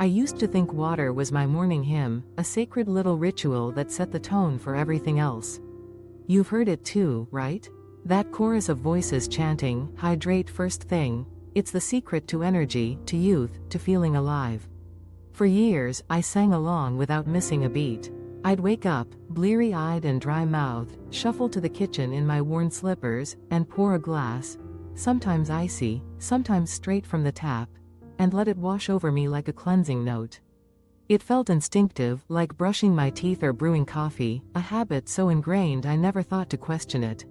I used to think water was my morning hymn, a sacred little ritual that set the tone for everything else. You've heard it too, right? That chorus of voices chanting, "Hydrate first thing." It's the secret to energy, to youth, to feeling alive. For years, I sang along without missing a beat. I'd wake up, bleary-eyed and dry-mouthed, shuffle to the kitchen in my worn slippers, and pour a glass, sometimes icy, sometimes straight from the tap, and let it wash over me like a cleansing note. It felt instinctive, like brushing my teeth or brewing coffee, a habit so ingrained I never thought to question it.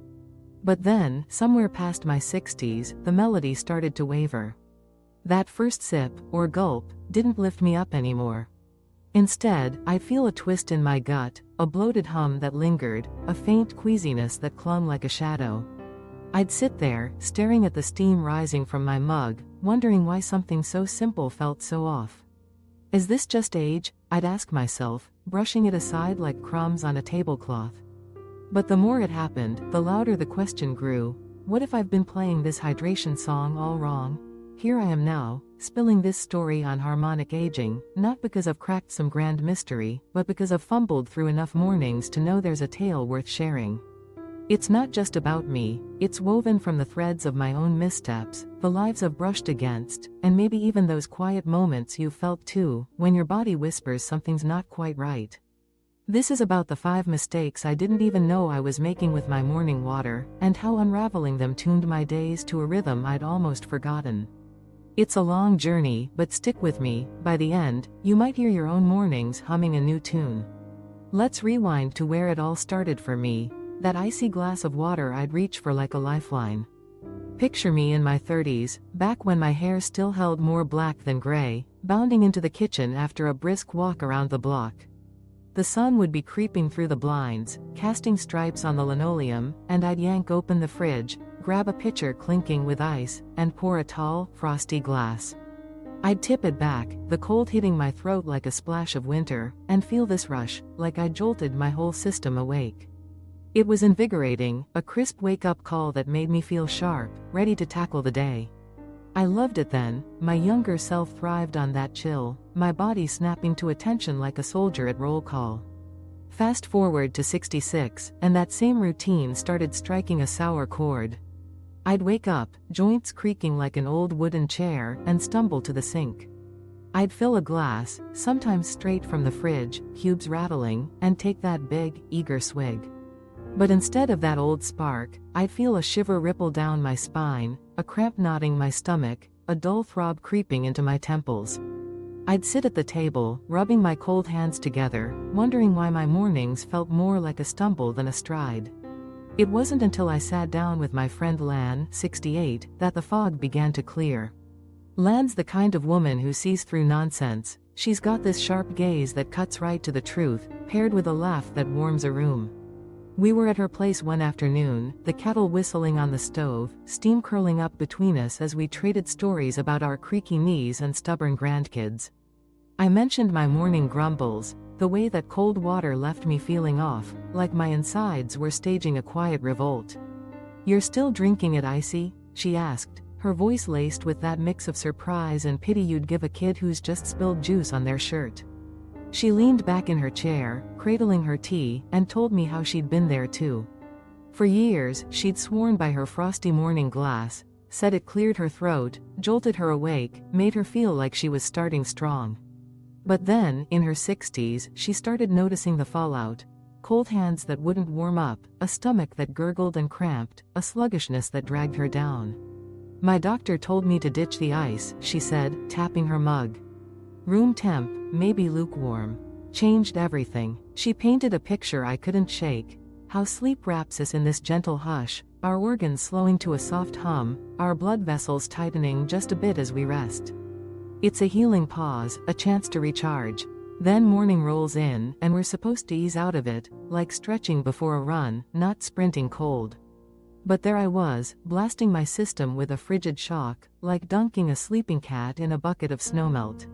But then, somewhere past my 60s, the melody started to waver. That first sip, or gulp, didn't lift me up anymore. Instead, I'd feel a twist in my gut, a bloated hum that lingered, a faint queasiness that clung like a shadow. I'd sit there, staring at the steam rising from my mug, wondering why something so simple felt so off. Is this just age? I'd ask myself, brushing it aside like crumbs on a tablecloth. But the more it happened, the louder the question grew. What if I've been playing this hydration song all wrong? Here I am now, spilling this story on harmonic aging, not because I've cracked some grand mystery, but because I've fumbled through enough mornings to know there's a tale worth sharing. It's not just about me, it's woven from the threads of my own missteps, the lives I've brushed against, and maybe even those quiet moments you've felt too, when your body whispers something's not quite right. This is about the 5 mistakes I didn't even know I was making with my morning water, and how unraveling them tuned my days to a rhythm I'd almost forgotten. It's a long journey, but stick with me. By the end, you might hear your own mornings humming a new tune. Let's rewind to where it all started for me. That icy glass of water I'd reach for like a lifeline. Picture me in my 30s, back when my hair still held more black than gray, bounding into the kitchen after a brisk walk around the block. The sun would be creeping through the blinds, casting stripes on the linoleum, and I'd yank open the fridge, grab a pitcher clinking with ice, and pour a tall, frosty glass. I'd tip it back, the cold hitting my throat like a splash of winter, and feel this rush, like I'd jolted my whole system awake. It was invigorating, a crisp wake-up call that made me feel sharp, ready to tackle the day. I loved it then, my younger self thrived on that chill, my body snapping to attention like a soldier at roll call. Fast forward to 66, and that same routine started striking a sour chord. I'd wake up, joints creaking like an old wooden chair, and stumble to the sink. I'd fill a glass, sometimes straight from the fridge, cubes rattling, and take that big, eager swig. But instead of that old spark, I'd feel a shiver ripple down my spine, a cramp knotting my stomach, a dull throb creeping into my temples. I'd sit at the table, rubbing my cold hands together, wondering why my mornings felt more like a stumble than a stride. It wasn't until I sat down with my friend Lan, 68, that the fog began to clear. Lan's the kind of woman who sees through nonsense. She's got this sharp gaze that cuts right to the truth, paired with a laugh that warms a room. We were at her place one afternoon, the kettle whistling on the stove, steam curling up between us as we traded stories about our creaky knees and stubborn grandkids. I mentioned my morning grumbles, the way that cold water left me feeling off, like my insides were staging a quiet revolt. "You're still drinking it icy?" she asked, her voice laced with that mix of surprise and pity you'd give a kid who's just spilled juice on their shirt. She leaned back in her chair, cradling her tea, and told me how she'd been there too. For years, she'd sworn by her frosty morning glass, said it cleared her throat, jolted her awake, made her feel like she was starting strong. But then, in her 60s, she started noticing the fallout. Cold hands that wouldn't warm up, a stomach that gurgled and cramped, a sluggishness that dragged her down. "My doctor told me to ditch the ice," she said, tapping her mug. "Room temp, maybe lukewarm. Changed everything." She painted a picture I couldn't shake. How sleep wraps us in this gentle hush, our organs slowing to a soft hum, our blood vessels tightening just a bit as we rest. It's a healing pause, a chance to recharge. Then morning rolls in, and we're supposed to ease out of it, like stretching before a run, not sprinting cold. But there I was, blasting my system with a frigid shock, like dunking a sleeping cat in a bucket of snowmelt.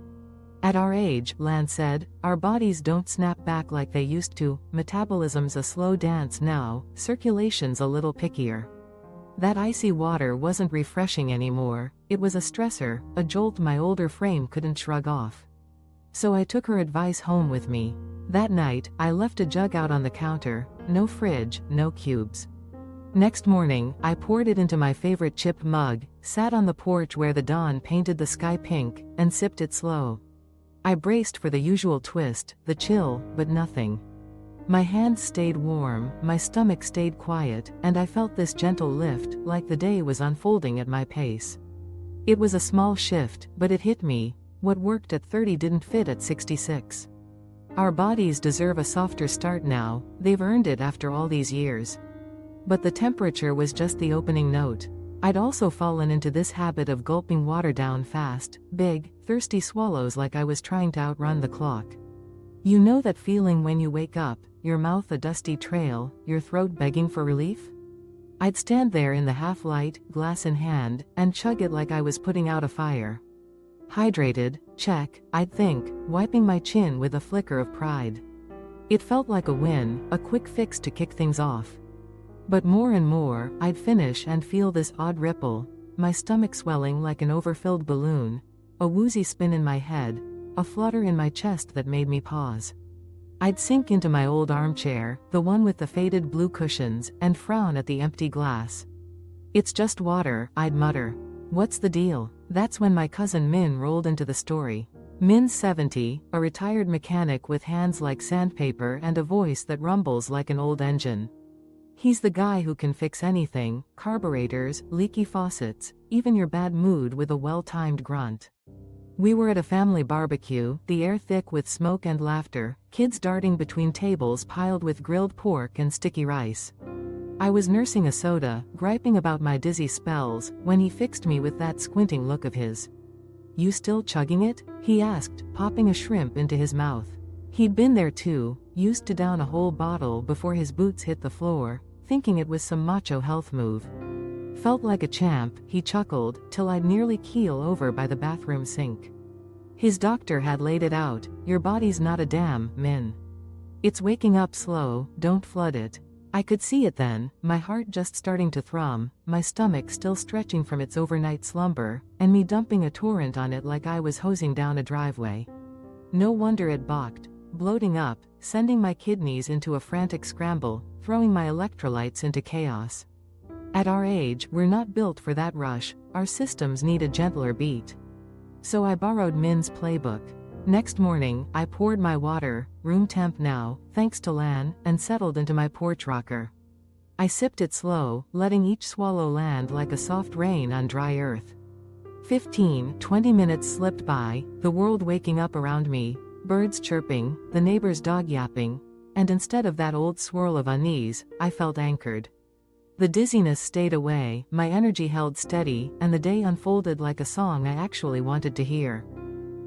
"At our age," Lan said, "our bodies don't snap back like they used to, metabolism's a slow dance now, circulation's a little pickier." That icy water wasn't refreshing anymore, it was a stressor, a jolt my older frame couldn't shrug off. So I took her advice home with me. That night, I left a jug out on the counter, no fridge, no cubes. Next morning, I poured it into my favorite chipped mug, sat on the porch where the dawn painted the sky pink, and sipped it slow. I braced for the usual twist, the chill, but nothing. My hands stayed warm, my stomach stayed quiet, and I felt this gentle lift, like the day was unfolding at my pace. It was a small shift, but it hit me. What worked at 30 didn't fit at 66. Our bodies deserve a softer start now, they've earned it after all these years. But the temperature was just the opening note. I'd also fallen into this habit of gulping water down fast, big, thirsty swallows like I was trying to outrun the clock. You know that feeling when you wake up, your mouth a dusty trail, your throat begging for relief? I'd stand there in the half-light, glass in hand, and chug it like I was putting out a fire. Hydrated, check, I'd think, wiping my chin with a flicker of pride. It felt like a win, a quick fix to kick things off. But more and more, I'd finish and feel this odd ripple, my stomach swelling like an overfilled balloon, a woozy spin in my head, a flutter in my chest that made me pause. I'd sink into my old armchair, the one with the faded blue cushions, and frown at the empty glass. "It's just water," I'd mutter. "What's the deal?" That's when my cousin Min rolled into the story. Min's 70, a retired mechanic with hands like sandpaper and a voice that rumbles like an old engine. He's the guy who can fix anything, carburetors, leaky faucets, even your bad mood with a well-timed grunt. We were at a family barbecue, the air thick with smoke and laughter, kids darting between tables piled with grilled pork and sticky rice. I was nursing a soda, griping about my dizzy spells, when he fixed me with that squinting look of his. "You still chugging it?" he asked, popping a shrimp into his mouth. He'd been there too, used to down a whole bottle before his boots hit the floor, thinking it was some macho health move. Felt like a champ, he chuckled, till I'd nearly keel over by the bathroom sink. His doctor had laid it out, "Your body's not a dam, Min. It's waking up slow, don't flood it." I could see it then, my heart just starting to thrum, my stomach still stretching from its overnight slumber, and me dumping a torrent on it like I was hosing down a driveway. No wonder it balked, bloating up, sending my kidneys into a frantic scramble, throwing my electrolytes into chaos. At our age, we're not built for that rush, our systems need a gentler beat. So I borrowed Min's playbook. Next morning, I poured my water, room temp now, thanks to Lan, and settled into my porch rocker. I sipped it slow, letting each swallow land like a soft rain on dry earth. 15-20 minutes slipped by, the world waking up around me, birds chirping, the neighbor's dog yapping, and instead of that old swirl of unease, I felt anchored. The dizziness stayed away, my energy held steady, and the day unfolded like a song I actually wanted to hear.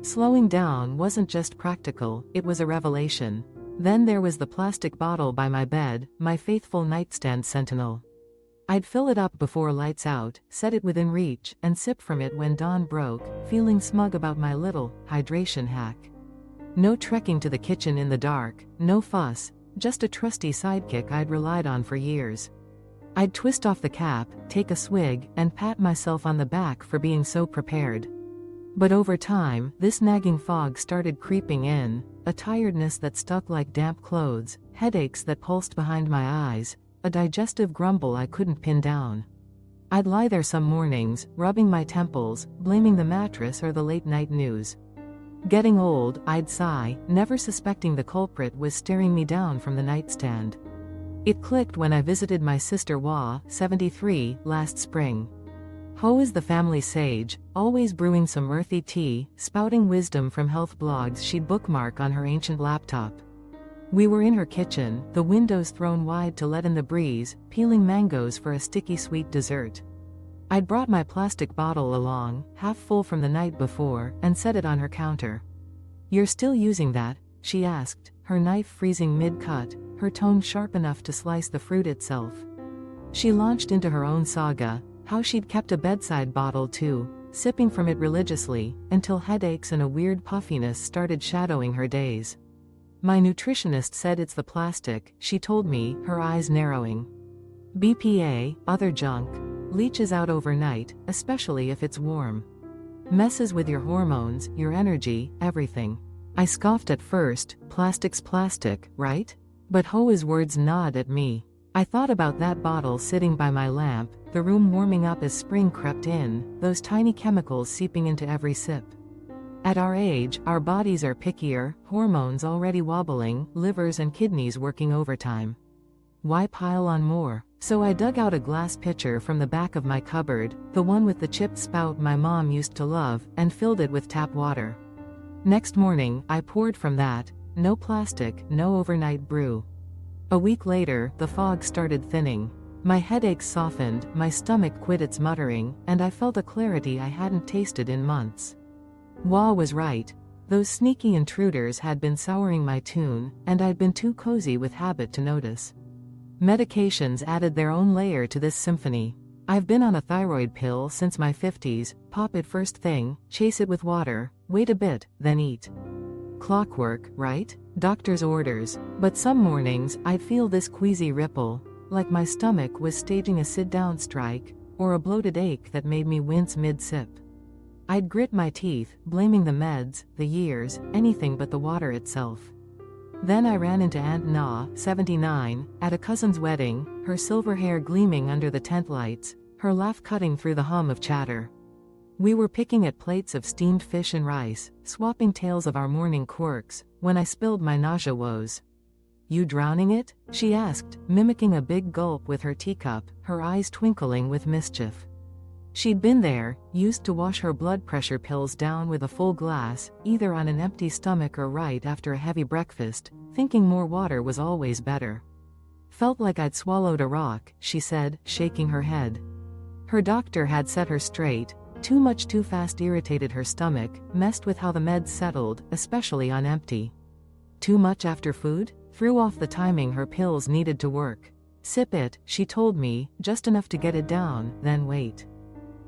Slowing down wasn't just practical, it was a revelation. Then there was the plastic bottle by my bed, my faithful nightstand sentinel. I'd fill it up before lights out, set it within reach, and sip from it when dawn broke, feeling smug about my little hydration hack. No trekking to the kitchen in the dark, no fuss, just a trusty sidekick I'd relied on for years. I'd twist off the cap, take a swig, and pat myself on the back for being so prepared. But over time, this nagging fog started creeping in, a tiredness that stuck like damp clothes, headaches that pulsed behind my eyes, a digestive grumble I couldn't pin down. I'd lie there some mornings, rubbing my temples, blaming the mattress or the late-night news. Getting old, I'd sigh, never suspecting the culprit was staring me down from the nightstand. It clicked when I visited my sister Wa, 73, last spring. Ho is the family sage, always brewing some earthy tea, spouting wisdom from health blogs she'd bookmark on her ancient laptop. We were in her kitchen, the windows thrown wide to let in the breeze, peeling mangoes for a sticky sweet dessert. I'd brought my plastic bottle along, half full from the night before, and set it on her counter. "You're still using that?" she asked, her knife freezing mid-cut, her tone sharp enough to slice the fruit itself. She launched into her own saga, how she'd kept a bedside bottle too, sipping from it religiously, until headaches and a weird puffiness started shadowing her days. "My nutritionist said it's the plastic," she told me, her eyes narrowing. "BPA, other junk. Leaches out overnight, especially if it's warm. Messes with your hormones, your energy, everything." I scoffed at first, plastic's plastic, right? But Ho's words gnawed at me. I thought about that bottle sitting by my lamp, the room warming up as spring crept in, those tiny chemicals seeping into every sip. At our age, our bodies are pickier, hormones already wobbling, livers and kidneys working overtime. Why pile on more? So I dug out a glass pitcher from the back of my cupboard, the one with the chipped spout my mom used to love, and filled it with tap water. Next morning, I poured from that. No plastic, no overnight brew. A week later, the fog started thinning. My headaches softened, my stomach quit its muttering, and I felt a clarity I hadn't tasted in months. Wah was right. Those sneaky intruders had been souring my tune, and I'd been too cozy with habit to notice. Medications added their own layer to this symphony. I've been on a thyroid pill since my 50s, pop it first thing, chase it with water, wait a bit, then eat. Clockwork, right? Doctor's orders. But some mornings, I'd feel this queasy ripple, like my stomach was staging a sit-down strike, or a bloated ache that made me wince mid-sip. I'd grit my teeth, blaming the meds, the years, anything but the water itself. Then I ran into Aunt Na, 79, at a cousin's wedding, her silver hair gleaming under the tent lights, her laugh cutting through the hum of chatter. We were picking at plates of steamed fish and rice, swapping tales of our morning quirks, when I spilled my nausea woes. "You drowning it?" she asked, mimicking a big gulp with her teacup, her eyes twinkling with mischief. She'd been there, used to wash her blood pressure pills down with a full glass, either on an empty stomach or right after a heavy breakfast, thinking more water was always better. "Felt like I'd swallowed a rock," she said, shaking her head. Her doctor had set her straight. Too much too fast irritated her stomach, messed with how the meds settled, especially on empty. Too much after food? Threw off the timing her pills needed to work. "Sip it," she told me, just enough to get it down, then wait.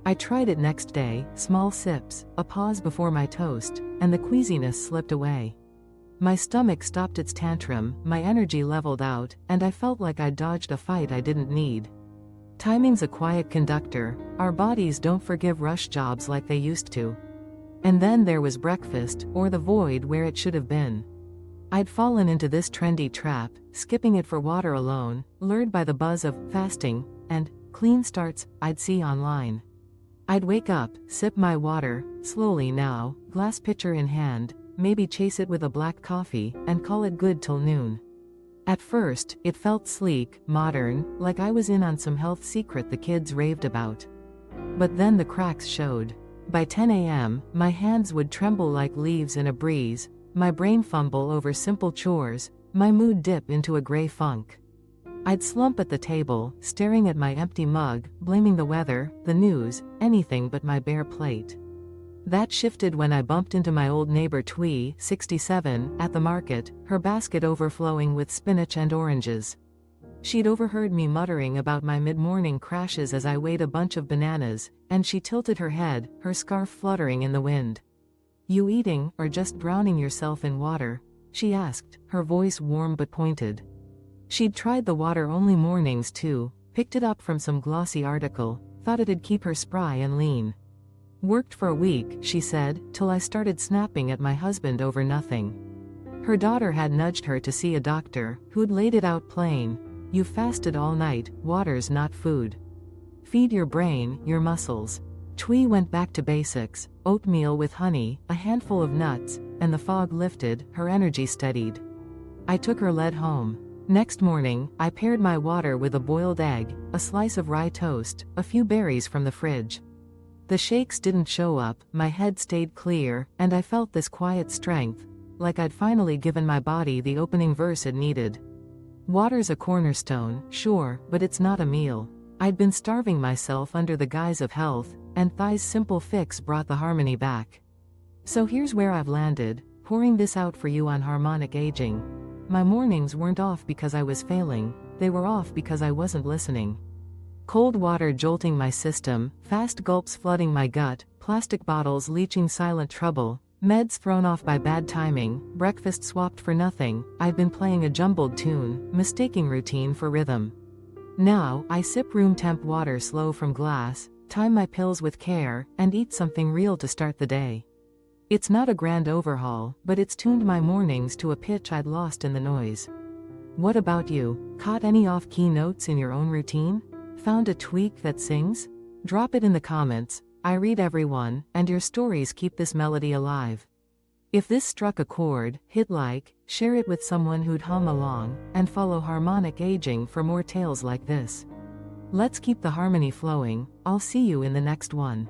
I tried it next day, small sips, a pause before my toast, and the queasiness slipped away. My stomach stopped its tantrum, my energy leveled out, and I felt like I'd dodged a fight I didn't need. Timing's a quiet conductor. Our bodies don't forgive rush jobs like they used to. And then there was breakfast, or the void where it should have been. I'd fallen into this trendy trap, skipping it for water alone, lured by the buzz of fasting and clean starts I'd see online. I'd wake up, sip my water, slowly now, glass pitcher in hand, maybe chase it with a black coffee, and call it good till noon. At first, it felt sleek, modern, like I was in on some health secret the kids raved about. But then the cracks showed. By 10 a.m., my hands would tremble like leaves in a breeze, my brain fumble over simple chores, my mood dip into a gray funk. I'd slump at the table, staring at my empty mug, blaming the weather, the news, anything but my bare plate. That shifted when I bumped into my old neighbor Twee, 67, at the market, her basket overflowing with spinach and oranges. She'd overheard me muttering about my mid-morning crashes as I weighed a bunch of bananas, and she tilted her head, her scarf fluttering in the wind. "You eating, or just drowning yourself in water?" she asked, her voice warm but pointed. She'd tried the water-only mornings too, picked it up from some glossy article, thought it'd keep her spry and lean. "Worked for a week," she said, till I started snapping at my husband over nothing. Her daughter had nudged her to see a doctor, who'd laid it out plain. "You fasted all night, water's not food. Feed your brain, your muscles." Twee went back to basics, oatmeal with honey, a handful of nuts, and the fog lifted, her energy steadied. I took her lead home. Next morning, I paired my water with a boiled egg, a slice of rye toast, a few berries from the fridge. The shakes didn't show up, my head stayed clear, and I felt this quiet strength, like I'd finally given my body the opening verse it needed. Water's a cornerstone, sure, but it's not a meal. I'd been starving myself under the guise of health, and Thai's simple fix brought the harmony back. So here's where I've landed, pouring this out for you on Harmonic Aging. My mornings weren't off because I was failing, they were off because I wasn't listening. Cold water jolting my system, fast gulps flooding my gut, plastic bottles leaching silent trouble, meds thrown off by bad timing, breakfast swapped for nothing. I'd been playing a jumbled tune, mistaking routine for rhythm. Now, I sip room temp water slow from glass, time my pills with care, and eat something real to start the day. It's not a grand overhaul, but it's tuned my mornings to a pitch I'd lost in the noise. What about you? Caught any off-key notes in your own routine? Found a tweak that sings? Drop it in the comments. I read every one, and your stories keep this melody alive. If this struck a chord, hit like, share it with someone who'd hum along, and follow Harmonic Aging for more tales like this. Let's keep the harmony flowing. I'll see you in the next one.